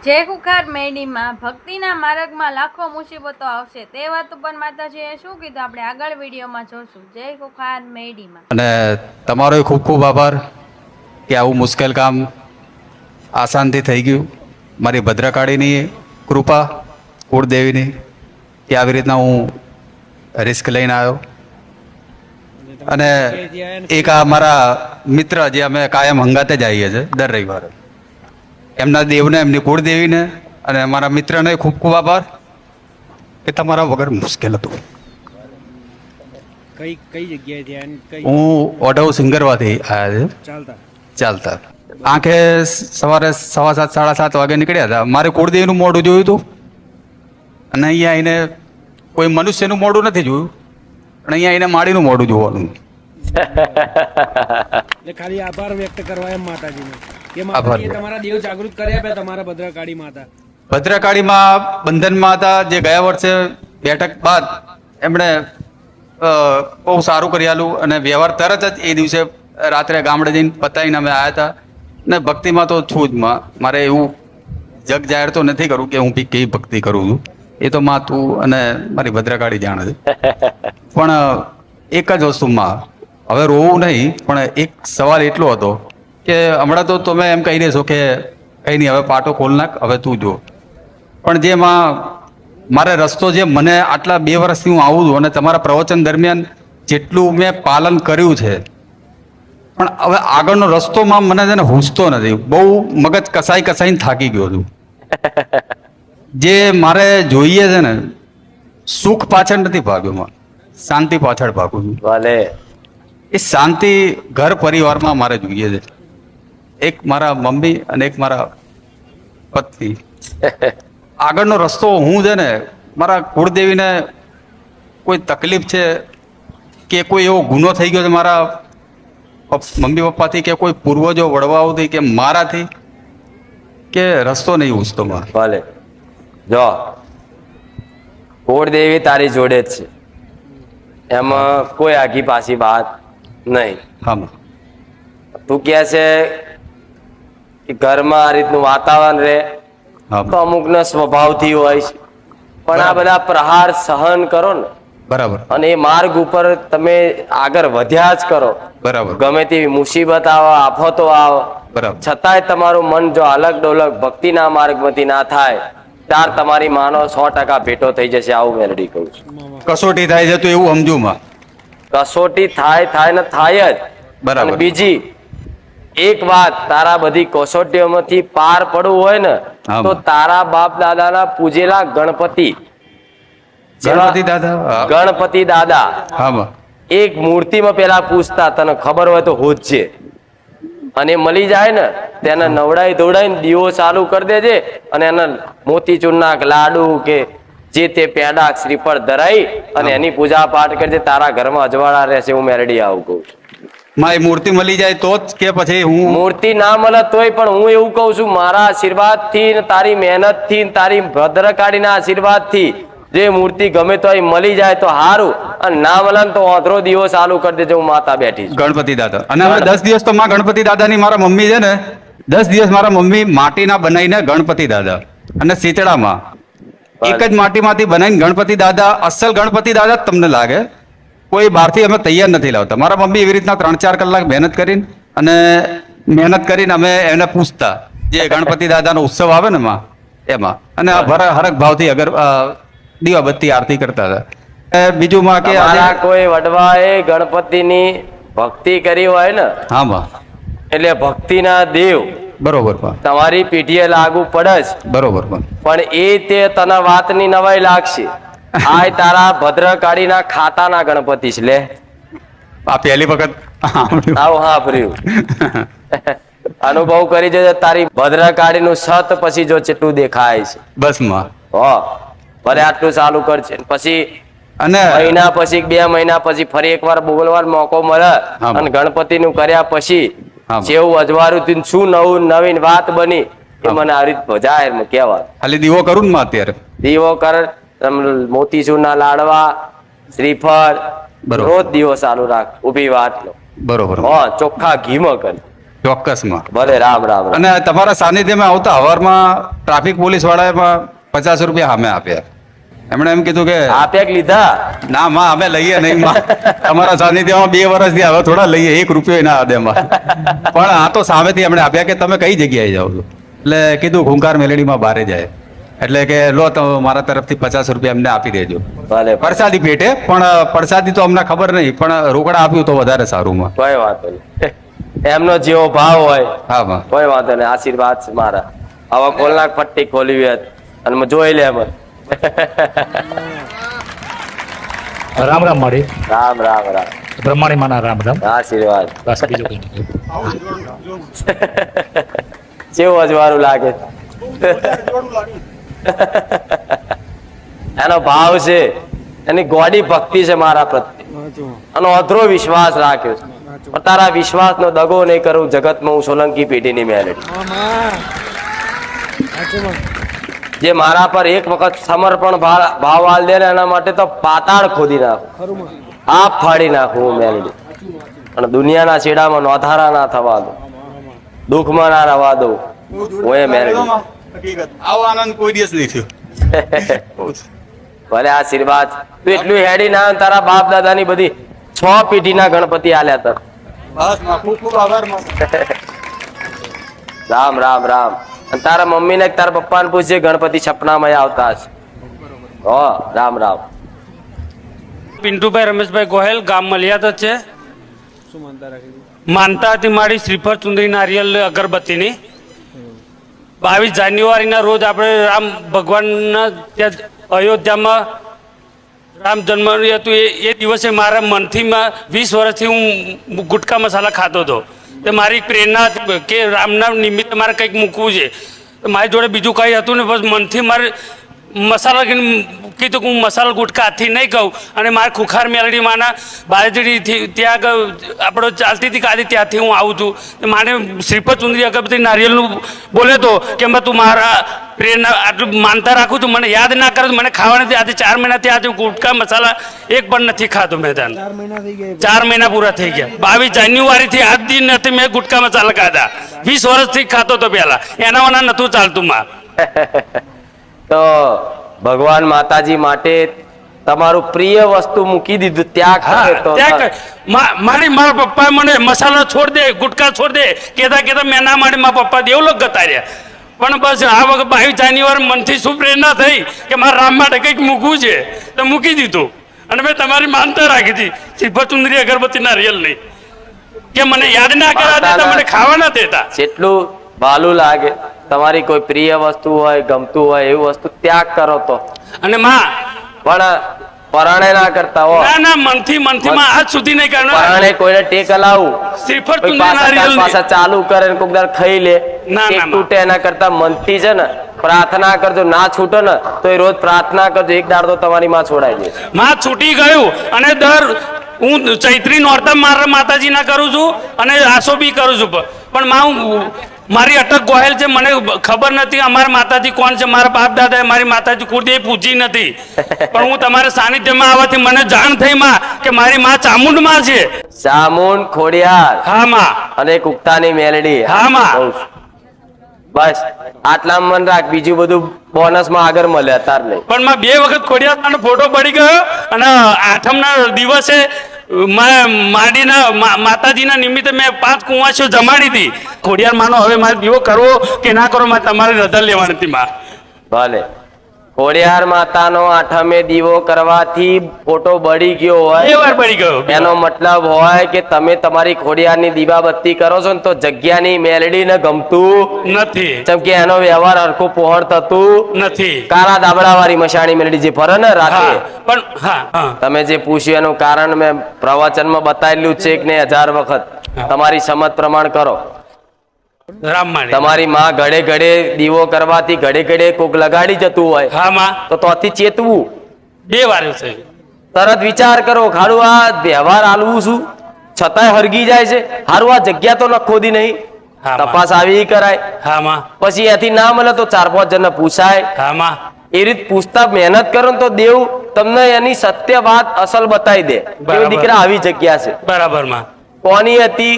જય કુખાર મેડીમાં ભક્તિના માર્ગમાં લાખો મુસીબતો આવશે તે વાત ઉપર માતાજીએ શું કીધું આપણે આગળ વિડીયોમાં જોશું. જય કુખાર મેડીમાં. અને તમારો ખૂબ ખૂબ આભાર કે આવું મુશ્કેલ કામ આસાનથી થઈ ગયું. મારી ભદ્રકાળીની કૃપા, કુળદેવીની, કે આવી રીતના હું રિસ્ક લઈને આવ્યો. અને એક આ મારા મિત્ર જે અમે કાયમ હંગાતે જ આવીએ છીએ દર રવિવારે, એમના દેવને, એમની કુળદેવીને અને મારા મિત્રને ખૂબ ખૂબ આભાર કે તમારા વગર મુશ્કેલ હતું. કઈ જગ્યાએથી હું ઓઢવ સિંગરવાથી આવ્યા છે ચાલતા. આંખે સવારે 7:15 7:30 વાગે નીકળ્યા હતા. મારે કુળદેવીનું મોઢું જોયું હતું અને અહીંયા આવીને કોઈ મનુષ્યનું મોઢું નથી જોયું, પણ અહીંયા આવીને માળીનું મોઢું જોવાનું. એટલે ખાલી આભાર વ્યક્ત કરવા એમ માતાજીનો કે માતાજીએ તમારા દેવ જાગૃત કરી આપ્યા. તમારા ભદ્રકાળી માતા ભદ્રકાળીમાં બંધનમાં હતા, જે ગયા વર્ષે બેઠક બાદ એમણે બહુ સારું કરી આલું અને વ્યવહાર તરત જ એ દિવસે રાત્રે ગામડે જઈને પતાવીને અમે આવ્યા હતા. ને ભક્તિમાં તો છું જ માં, મારે એવું જગ જાહેર તો નથી કરવું કે હું બી કેવી ભક્તિ કરું છું. એ તો માં તું અને મારી ભદ્રકાળી જાણે છે. પણ એક જ વસ્તુમાં હવે રોવું નહીં, પણ એક સવાલ એટલો હતો કે હમણાં તો તમે એમ કહી દેશો કે કંઈ નહીં, હવે પાટો ખોલ નાખ, હવે તું જો. પણ જેમાં મારે રસ્તો જે મને આટલા 2 વર્ષથી હું આવું છું અને તમારા પ્રવચન દરમિયાન જેટલું મેં પાલન કર્યું છે, પણ હવે આગળનો રસ્તોમાં મને છે ને હુંચતો નથી. બહુ મગજ કસાઈને થાકી ગયો છું. જે મારે જોઈએ છે ને, સુખ પાછળ નથી ભાગ્યો, શાંતિ પાછળ ભાગું છું. ભલે એ શાંતિ ઘર પરિવારમાં મારે જોઈએ છે. એક મારા મમ્મી અને એક મારા પત્ની. આગળનો રસ્તો હું છે ને, મારા કુળદેવીને કોઈ તકલીફ છે કે કોઈ એવો ગુનો થઈ ગયો છે મારા મમ્મી પપ્પાથી કે કોઈ પૂર્વજો વડવાઓથી કે મારાથી, કે રસ્તો નહીં ઉસતો મારે. ભલે જો કુળદેવી તારી જોડે જ છે, એમાં કોઈ આગી પાછી વાત નહીં. હા, તું કહે છે કે ઘરમાં આ રીતનું વાતાવરણ રહે હા, તો અમુકનો સ્વભાવથી હોય છે, પણ આ બધા પ્રહાર સહન કરો ને બરાબર અને એ માર્ગ ઉપર તમે આગળ વધ્યા જ કરો. બરાબર ગમે તેવી મુસીબત આવે, આફતો આવે, બરાબર છતાંય તમારું મન જો અલગ ડોલક ભક્તિના માર્ગમાંથી ના થાય, ત્યાર તમારી માનો 100% ભેટો થઈ જશે. આવું મેલડી કહું છું. કસોટી થાય છે તો એવું સમજુ માં. કસોટી થાય ને થાય જ. બરાબર. અને બીજી એક વાત, તારા બધી કસોટીઓમાંથી પાર પડવું હોય ને હા. તો તારા બાપ દાદાના પૂજેલા ગણપતિ ગણપતિ દાદા હા માં. એક મૂર્તિમાં પેલા પૂછતા, તને ખબર હોય તો હોજે, અને મળી જાય ને તેને નવડાઈ ધોવડાઈને દીવો ચાલુ કરી દેજે અને એને મોતીચૂરના લાડુ કે જે તે પેડા શ્રીફળ ધરાઈ અને એની પૂજા પાઠ કરજે. તારા ઘરમાં અજવાળા રહેશે. હું મેરડી આવું કહું છું. માં એ મૂર્તિ મળી જાય તો જ કે પછી હું મૂર્તિ ના મળે તોય પણ હું એવું કહું છું, મારા આશીર્વાદ થી, તારી મહેનત થી, તારી ભદ્રકાળીના આશીર્વાદ થી જે મૂર્તિ ગમે તો મળી જાય તો સારું, અને ના મળે તો ઓધરો દીવો ચાલુ કરી દેજો. હું માતા બેઠી છું. ગણપતિ દાદા. અને હવે 10 દિવસ તો માં ગણપતિ દાદાની મારા મમ્મી છે ને, 10 દિવસ મારા મમ્મી માટીના બનાવીને ગણપતિ દાદા અને શીતળામાં એક જ માટીમાંથી બનાવીને ગણપતિ દાદા, અસલ ગણપતિ દાદા જ તમને લાગે. કોઈ બહારથી અમે તૈયાર નથી લાવતા. મારા મમ્મી એવી રીતના 3-4 કલાક મહેનત કરીને અમે એને પૂછતા, જે ગણપતિ દાદાનો ઉત્સવ આવે ને માં, એમાં, અને હરખ ભાવથી દીવાબત્તી આરતી કરતા હતા. બીજું માં કે તમારા કોઈ વડવાએ ગણપતિની ભક્તિ કરી હોય ને, હા માં, એટલે ભક્તિના દેવ બરોબર માં, તમારી પીઠીએ લાગુ પડે જ. બરોબર માં. પણ એ તે તને વાતની નવાઈ લાગશે. આ તારા ભદ્રકાળીના ખાતાના ગણપતિ છે. લે આ પહેલી વખત આવું હા ભર્યું અનુભવ કરી જજો. તારી ભદ્રકાળીનું સત પછી જો કેટલું દેખાય છે. બસ માં. હો ભલે આટલું ચાલુ કરશે, પછી અને મહિના પછી 2 મહિના પછી ફરી એકવાર બોલવાનો મોકો મળે હા. અને ગણપતિનું કર્યા પછી હા. જેવું અજવાળું થયું, શું નવીન વાત બની એ મને આ રીત જાહેરમાં કહેવાય. ખાલી દીવો કરું ને માં અત્યારે. દીવો કર, મોતીચૂરના લાડવા, શ્રીફળ, બરોબર. રોજ દીવો ચાલુ રાખ. ઉભી વાત લો. બરોબર. ચોખ્ખા ઘીમાં કર. ચોક્કસમાં. ભલે રામ રામ રામ. અને તમારા સાનિધ્યમાં આવતા હવારમાં ટ્રાફિક પોલીસ વાળાએ 50 રૂપિયા સામે આપ્યા. એમણે એમ કીધું કે આપ્યા કે લીધા? ના માં અમે લઈએ નહીં માં, તમારા સાનિધ્યમાં 2 વર્ષથી હવે થોડા લઈએ, 1 રૂપિયો ના દે માં. પણ આ તો સામેથી એમણે આપ્યા કે તમે કઈ જગ્યાએ જાઓ છો, એટલે કીધું ખૂંખાર મેલેડીમાં બારે જાય, એટલે કે લો તો મારા તરફથી 50 રૂપિયા એમને આપી દેજો ભલે પ્રસાદી પેટે. પણ પ્રસાદી તો અમને ખબર નહીં, પણ રોકડા આપ્યું તો વધારે સારું માં. કોઈ વાંધો નહીં, એમનો જેવો ભાવ હોય હા માં. કોઈ વાંધો નહીં, આશીર્વાદ છે મારા. હવે ખોલનાક પટ્ટી ખોલી હોય અને મેં જોઈ લે એમ. રામ રામ મારી રામ રામ રામ. બ્રહ્માણી માના રામ રામ. આશીર્વાદ. બસ બીજું કઈ નહીં. કેવું અજવાળું લાગે. એનો ભાવ છે, એની ગોડી ભક્તિ છે મારા પ્રત્યે, અને અધરો વિશ્વાસ રાખ્યો છે. પણ તારા વિશ્વાસનો દગો નહીં કરું જગતમાં હું સોલંકી પેઢીની મેલેડી. જે મારા પર એક વખત સમર્પણ ભાવ આલ દે ને એના માટે તો પાતાળ ખોદી નાખું, આપ ફાડી નાખું હું મેલેડી. અને દુનિયાના છેડામાં નોધારા ના થવા દો, દુઃખમાં ના રવા દો, હું એ મેલેડી. આવો આનંદ કોઈ દિવસ નહીં થયો. ભલે આશીર્વાદ. તું એટલું હેડી ના આવે, તારા બાપ દાદાની બધી 6 પેઢીના ગણપતિ આલ્યા તર. બસ માં, ખૂબ ખૂબ આભાર માં. રામ રામ રામ. અને તારા મમ્મીને કે તારા પપ્પાને પૂછજે ગણપતિ સપનામાં આવતા હશે. હો રામ રામ. પિન્ટુભાઈ રમેશભાઈ ગોહેલ, ગામ મલિયાત જ છે. શું માનતા રાખી? માનતા હતી મારી શ્રીફળ ચુંદડી નારિયેલ અગરબત્તીની. 22 જાન્યુઆરીના રોજ આપણે રામ ભગવાનના ત્યાં અયોધ્યામાં રામ જન્મ હતું. એ દિવસે મારા મનથી 20 વર્ષથી હું ગુટકા મસાલા ખાતો હતો. તે મારી પ્રેરણા હતી કે રામના નિમિત્તે મારે કંઈક મૂકવું છે. મારી જોડે બીજું કંઈ હતું ને, બસ મનથી મારે મસાલા કીધું કે હું મસાલા ગુટકા હાથથી નહીં કહું. અને મારે ખુખાર મેલડી માના બાજડીથી ત્યાં આપણો ચાલતી હતી ગાડી, ત્યાંથી હું આવું છું. મારે શ્રીફળ ચુંદડી અગરબત્તી નારિયેલનું બોલે તો કે તું મારા પ્રેરણા આટલું માનતા રાખું છું, મને યાદ ના કરે, મને ખાવા નથી. આજે 4 મહિનાથી આજે ગુટકા મસાલા એક પણ નથી ખાતો મેં. 4 મહિના થઈ ગયા. 4 મહિના પૂરા થઈ ગયા. 22 જાન્યુઆરીથી આજ દિન નથી મેં ગુટકા મસાલા ખાધા. 20 વર્ષથી ખાતો હતો પહેલા, એના વના નતું ચાલતું માં. તો ભગવાન માતાજી માટે તમારું પ્રિય વસ્તુ મૂકી દીધું, ત્યાગ કરે તો મારા પપ્પા મને મસાલા છોડ દે, ગુટકા છોડ દે કેતા મેં ના માડી. મારા પપ્પા દેવલોક ગતા રહ્યા. પણ બસ આ વખત 22 જાન્યુઆરી મનથી શું પ્રેરણા થઈ કે મારા રામ માટે કંઈક મૂકવું છે તો મૂકી દીધું. અને મેં તમારી માનતા રાખી હતી શ્રીફળ ચુંદડી અગરબત્તી નારિયેલ નહીં, કે મને યાદ ના કર્યા દેતા, મને ખાવા ના દેતા. જેટલું ભાલું લાગે તમારી કોઈ પ્રિય વસ્તુ હોય, ગમતું હોય એવી વસ્તુ ત્યાગ કરો તો. અને માં પણ પરાણે ના કરતા હો. ના મનથી માં આજ સુધી નહીં કરવાનું. પરાણે કોઈને ટેક લાવું, શ્રીફળ કોઈ ચુંદડી નારિયેલ પાછા ચાલુ કરે ને કોક દાડ ખાઈ લે, ના, ટેક ના. તૂટે એના કરતા મનથી છે ને પ્રાર્થના કરજો. ના છૂટો ને તો એ રોજ પ્રાર્થના કરજો, એક દાડ તો તમારી માં છોડાઈ દે. માં છૂટી ગયું. અને હું ચૈત્રી નોરતા મારા માતાજીના કરું છું અને આસો બી કરું છું. પણ માં હું મારી અટક ગોહેલ છે, મને ખબર નથી અમારા માતાજી કોણ છે. મારા બાપ દાદા મારી માતાજી કુળદેવી પૂજી નથી. પણ હું તમારા સાનિધ્યમાં આવવાથી મને જાણ થઈ માં કે મારી માં ચામુંડ માં છે. ચામુંડ ખોડિયાર. હા માં. અને કુકતાની મેલડી. હા માં. બસ આટલા મન રાખ, બીજું બધું બોનસ માં આગળ મળે અત્યાર નહીં. પણ માં 2 વખત ખોડિયાર ફોટો પડી ગયો. અને 8મના દિવસે માતાજીના નિમિત્તે મેં 5 કુંવાસીઓ જમાડી હતી. ખોડિયાર માનો હવે મારે દીવો કરવો કે ના કરવો, મારે તમારે રજા લેવાની હતી માં. ભલે ખોડિયાર માતાનો 8મે દીવો કરવાથી ફોટો બળી ગયો 2 હોય, વાર પડી ગયો. એનો મતલબ હોય કે તમે તમારી ખોડિયારની દીવાબત્તી કરો છો ને તો જગ્યાની મેલડીને ગમતું નથી, જેમ કે એનો વ્યવહાર હરખો પહોળ થતું નથી. કાળા દાબડા વાળી મશાણી મેલડી જે ફરે ને રાતે, પણ હા તમે જે પૂછ્યું એનું કારણ મેં પ્રવચનમાં બતાવેલું છે કે નહીં 1000 વખત. તમારી સમજ પ્રમાણ કરો. રામ માણી તમારી માં ઘડે ઘડે દીવો કરવાથી ઘડે ઘડે કોક લગાડી જતું હોય હા માં તો તોથી ચેતવું. 2 વાર છે. તરત વિચાર કરો, ખાડું આ વ્યવહાર આલવું છું છતાંય હરગી જાય છે, હારું આ જગ્યા તો ન ખોદી નહીં, હા માં. તપાસ આવી કરાય. હા માં. પછી એથી ના મળે તો 4-5 જણને પૂછાય. હા માં. એ રીત પૂછતા મહેનત કરો ને તો દેવ તમને એની સત્ય વાત અસલ બતાવી દે કે બરાબર. દીકરા આવી જગ્યા છે. બરાબર માં. કોની હતી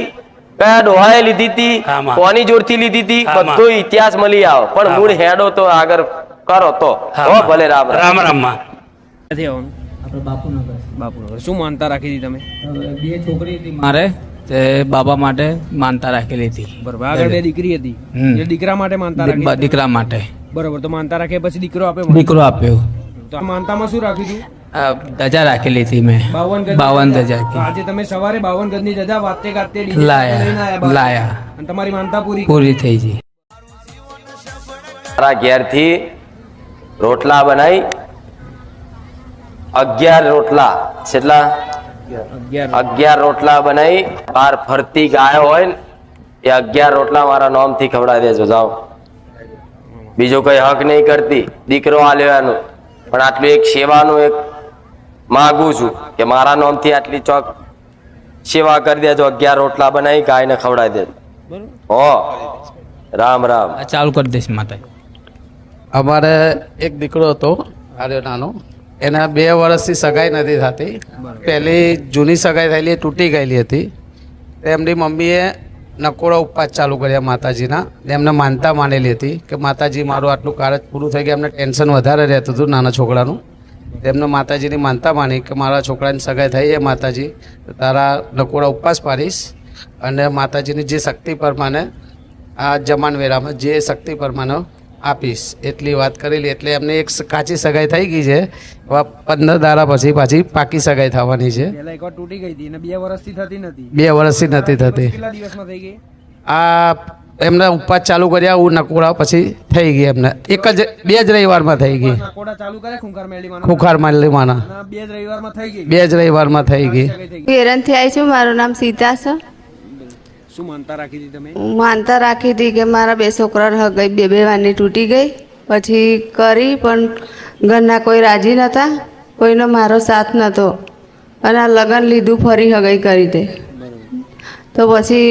કયા ડોહાએ લીધી હતી, હા, માં. કોની જોડથી લીધી હતી, હા, માં. બધો ઇતિહાસ મળી આવે. પણ હા, મૂળ માં. હેડો તો આગળ કરો તો હા, હો, માં. ભલે રામ રામ. રામ રામ માં. નથી આવવાનું આપણે બાપુનગર બાપુનગર. શું માનતા રાખી હતી તમે? હવે બે છોકરી હતી મારે તે બાબા માટે માનતા રાખેલી હતી. બરોબર. આગળ બે દીકરી હતી, હમ. એ દીકરા માટે માનતા રાખી હતી? દીકરા માટે બરોબર. તો માનતા રાખે પછી દીકરો આપ્યો? દીકરો આપ્યો. તો આ માનતામાં શું રાખ્યું હતું? ધજા રાખેલી હતી મેં 52 ધજા તો આજે તમે સવારે 52 ગજની ધજા વાતે ગાતે DJ લાયા. લઈને આયા બહાર. લાયા. અને તમારી માનતા પૂરી પૂરી થઈ ગઈ. મારા ઘેરથી રોટલા બનાવી 11 રોટલા, કેટલા? 11 રોટલા બનાવી. બાર ફરતી ગાયો હોય ને એ 11 રોટલા મારા નામથી ખવડાવી દેજો. જાઓ, બીજો કઈ હક નહીં કરતી, દીકરો આલ્યો એનું. પણ આટલું એક સેવાનું એક માગું છું કે મારા નામથી આટલી ચોક સેવા કરી દેજો. 11 રોટલા બનાવી ગાયને ખવડાવી દેજો. હો, રામ રામ. આ ચાલુ કરી દઈશ માતા. અમારે એક દીકરો હતો આર્યો નાનો, એના 2 વર્ષથી સગાઈ નથી થતી. પહેલી જૂની સગાઈ થયેલી એ તૂટી ગયેલી હતી. એમની મમ્મીએ નકોડા ઉપવાસ ચાલુ કર્યા માતાજીના. એમને માનતા માનેલી હતી કે માતાજી મારું આટલું કાર્ય પૂરું થઈ ગયા. એમને ટેન્શન વધારે રહેતું હતું નાના છોકરાનું. એમને માતાજીની માનતા માની કે મારા છોકરાની સગાઈ થઈ એ માતાજી તારા નકોડા ઉપવાસ પાડીશ અને માતાજીની જે શક્તિ પ્રમાણે આ જમાનવેરામાં જે શક્તિ પ્રમાણે આપીશ એટલી વાત કરેલી. એટલે એમને એક કાચી સગાઈ થઈ ગઈ છે. હવે 15 દાડા પછી પાછી પાકી સગાઈ થવાની છે. પહેલા એકવાર તૂટી ગઈ હતી અને 2 વર્ષથી થતી નથી. 2 વર્ષથી નથી થતી. કેટલા દિવસમાં થઈ ગઈ? આ એમને ઉપવાસ ચાલુ કર્યા હું નકોડા પછી થઈ ગઈ. એમને એક જ 2 જ રવિવારમાં થઈ ગઈ. નાકોડા ચાલુ કરે ખુંખાર મેળીમાં ખુખાર માલીમાના અને 2 જ રવિવારમાં થઈ ગઈ. 2 જ રવિવારમાં થઈ ગઈ. સગાઈ થઈ ગઈ. કેરનથી આવી છું. મારું નામ સીતા છે. શું માનતા રાખી હતી તમે? હું માનતા રાખી હતી કે મારા 2 છોકરા હગઈ 2 વારની તૂટી ગઈ. પછી કરી પણ ઘરના કોઈ રાજી નહોતા, કોઈનો મારો સાથ નહોતો અને આ લગ્ન લીધું ફરી હગઈ કરી દે. તો પછી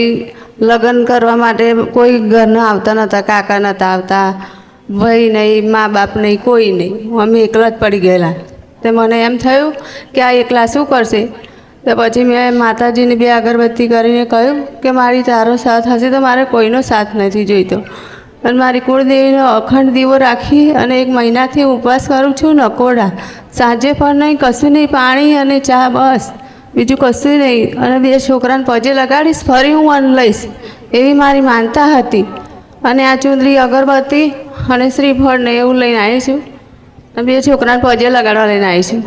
લગ્ન કરવા માટે કોઈ ઘરના આવતા નહોતા, કાકા નહોતા આવતા, ભાઈ નહીં, મા બાપ નહીં, કોઈ નહીં. અમે એકલા જ પડી ગયેલા. તે મને એમ થયું કે આ એકલા શું કરશે. તો પછી મેં માતાજીને 2 અગરબત્તી કરીને કહ્યું કે મારી તારો સાથ હશે તો મારે કોઈનો સાથ નથી જોઈતો. અને મારી કુળદેવીનો અખંડ દીવો રાખી અને 1 મહિનાથી ઉપવાસ કરું છું. નકોડા સાંજે પણ નહીં, કશું નહીં, પાણી અને ચા, બસ બીજું કશું નહીં. અને 2 છોકરાને પગે લગાડીશ, ફરી હું અન્ન લઈશ એવી મારી માનતા હતી. અને આ ચુંદડી, અગરબત્તી અને શ્રીફળ ને એવું લઈને આવી છું. અને 2 છોકરાને પગે લગાડવા લઈને આવી છું.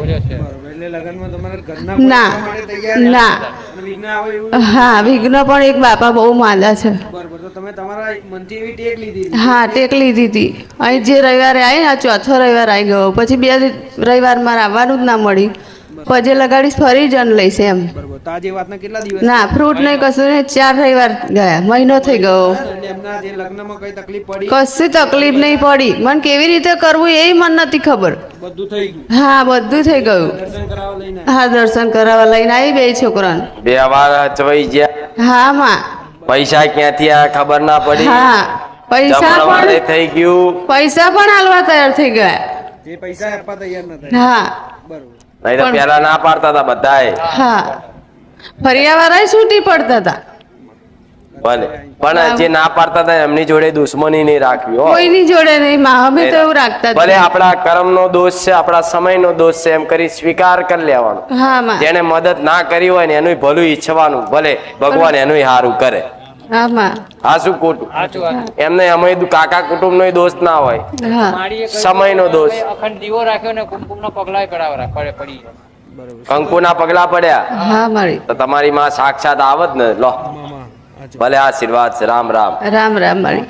એટલે લગ્નમાં તમારા ઘરના ના માટે તૈયાર ના અને વિઘ્ન આવે એવું? હા, વિઘ્ન પણ એક બાપા બહુ માંદા છે. બરોબર. તો તમે તમારા મનથી એવી ટેક લીધી હતી? હા, ટેક લીધી હતી. અહીં જે રવિવારે આવી ને, આ 4થો રવિવાર આવી ગયો. પછી 2 રવિવાર મારે આવવાનું જ ના મળ્યું. પજે લગાડીશ, ફરી જ અન્ન લઈશ એમ. બરોબર. તો આ જે વાતના કેટલા દિવસ? ના, ફ્રૂટ નહીં, કશું નહીં. 4 રવિવાર ગયા, મહિનો થઈ ગયો. અને એમના જે લગ્નમાં કઈ તકલીફ પડી? કશું તકલીફ નહીં પડી. મને કેવી રીતે કરવું એ મને નથી ખબર. બધું થઈ ગયું. હા, બધું થઈ ગયું. દર્શન કરાવવા લઈને હા, દર્શન કરાવવા લઈને આવી 2 છોકરાને. 2 વાર હચવાઈ ગયા. હા માં. પૈસા ક્યાંથી આ ખબર ના પડી. હા, પૈસા જમણવારે પણ થઈ ગયું. પૈસા પણ હાલવા તૈયાર થઈ ગયા. જે પૈસા આપવા તૈયાર નતા. હા બરોબર. નહીં તો પેલા ના પાડતા હતા બધાએ. હા, ફરિયાવાળા છૂટી પડતા હતા. ભલે, પણ જે ના પાડતા હતા એમની જોડે દુશ્મની નહીં રાખવી હો. કોઈની જોડે નહીં માં, અમે તો એવું રાખતા જ ભલે નહીં. આપણા કર્મનો દોષ છે, આપણા સમયનો દોષ છે એમ કરી સ્વીકાર કરી લેવાનો. હા માં. જેને મદદ ના કરી હોય ને એનું ભલું ઈચ્છવાનું. ભલે ભગવાન એનું સારું કરે. હા માં. આ શું ખોટું? એમને અમે કાકા કુટુંબ નો દોષ ના હોય, હા, સમયનો દોષ. અખંડ દીવો રાખ્યો ને કુમકુમનો પગલાય પડી. કંકુના પગલા પડ્યા હા મારી. તો તમારી માં સાક્ષાત આવત ને. લો, ભલે આશીર્વાદ છે. રામ રામ. રામ રામ મારી.